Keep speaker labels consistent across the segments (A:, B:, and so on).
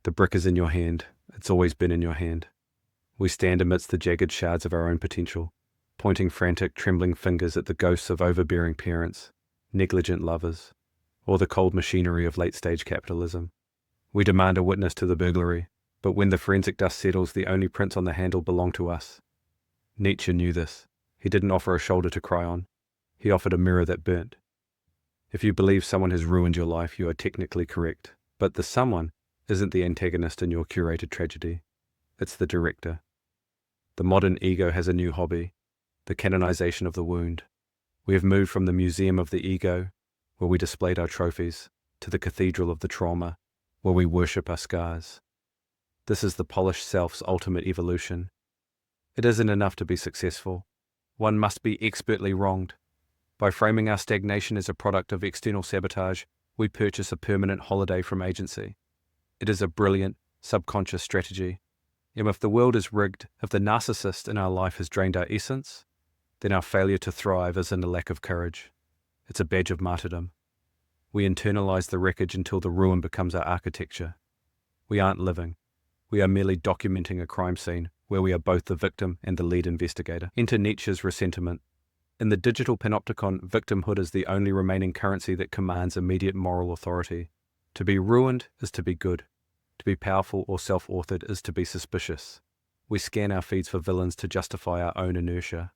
A: The brick is in your hand. It's always been in your hand. We stand amidst the jagged shards of our own potential, pointing frantic, trembling fingers at the ghosts of overbearing parents, negligent lovers, or the cold machinery of late-stage capitalism. We demand a witness to the burglary, but when the forensic dust settles, the only prints on the handle belong to us. Nietzsche knew this. He didn't offer a shoulder to cry on. He offered a mirror that burnt. If you believe someone has ruined your life, you are technically correct. But the someone isn't the antagonist in your curated tragedy. It's the director. The modern ego has a new hobby, the canonization of the wound. We have moved from the museum of the ego, where we displayed our trophies, to the cathedral of the trauma, where we worship our scars. This is the polished self's ultimate evolution. It isn't enough to be successful. One must be expertly wronged. By framing our stagnation as a product of external sabotage, we purchase a permanent holiday from agency. It is a brilliant, subconscious strategy. And if the world is rigged, if the narcissist in our life has drained our essence, then our failure to thrive isn't a lack of courage. It's a badge of martyrdom. We internalize the wreckage until the ruin becomes our architecture. We aren't living. We are merely documenting a crime scene where we are both the victim and the lead investigator. Enter Nietzsche's Ressentiment. In the digital Panopticon, victimhood is the only remaining currency that commands immediate moral authority. To be ruined is to be good. To be powerful or self-authored is to be suspicious. We scan our feeds for villains to justify our own inertia.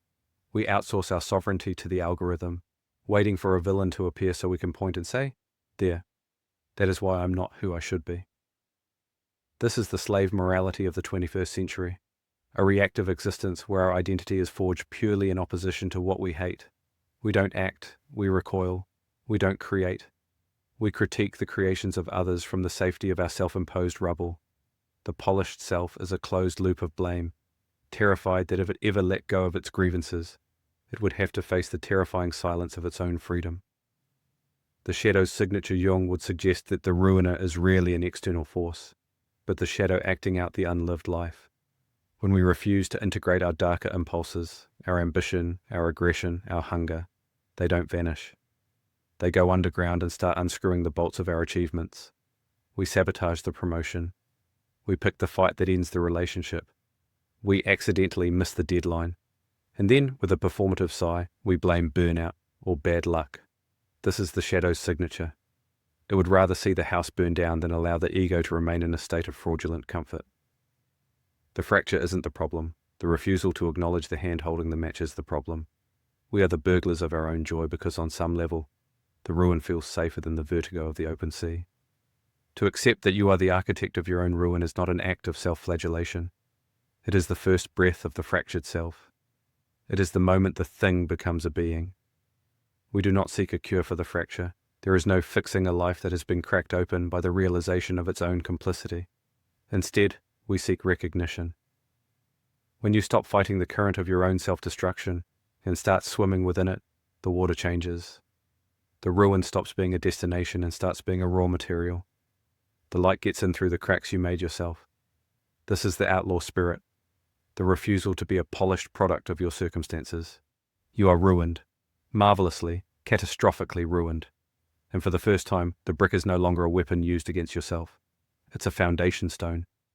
A: We outsource our sovereignty to the algorithm, waiting for a villain to appear so we can point and say, "There, that is why I'm not who I should be." This is the slave morality of the 21st century, a reactive existence where our identity is forged purely in opposition to what we hate. We don't act, we recoil, we don't create. We critique the creations of others from the safety of our self-imposed rubble. The polished self is a closed loop of blame, terrified that if it ever let go of its grievances, it would have to face the terrifying silence of its own freedom. The shadow's signature Jung would suggest that the ruiner is rarely an external force, but the shadow acting out the unlived life. When we refuse to integrate our darker impulses, our ambition, our aggression, our hunger, they don't vanish. They go underground and start unscrewing the bolts of our achievements. We sabotage the promotion. We pick the fight that ends the relationship. We accidentally miss the deadline. And then, with a performative sigh, we blame burnout or bad luck. This is the shadow's signature. It would rather see the house burn down than allow the ego to remain in a state of fraudulent comfort. The fracture isn't the problem. The refusal to acknowledge the hand holding the match is the problem. We are the burglars of our own joy because on some level, the ruin feels safer than the vertigo of the open sea. To accept that you are the architect of your own ruin is not an act of self-flagellation. It is the first breath of the fractured self. It is the moment the thing becomes a being. We do not seek a cure for the fracture. There is no fixing a life that has been cracked open by the realization of its own complicity. Instead, we seek recognition. When you stop fighting the current of your own self-destruction and start swimming within it, the water changes. The ruin stops being a destination and starts being a raw material. The light gets in through the cracks you made yourself. This is the outlaw spirit, the refusal to be a polished product of your circumstances. You are ruined, marvelously, catastrophically ruined. And for the first time, the brick is no longer a weapon used against yourself. It's a foundation stone,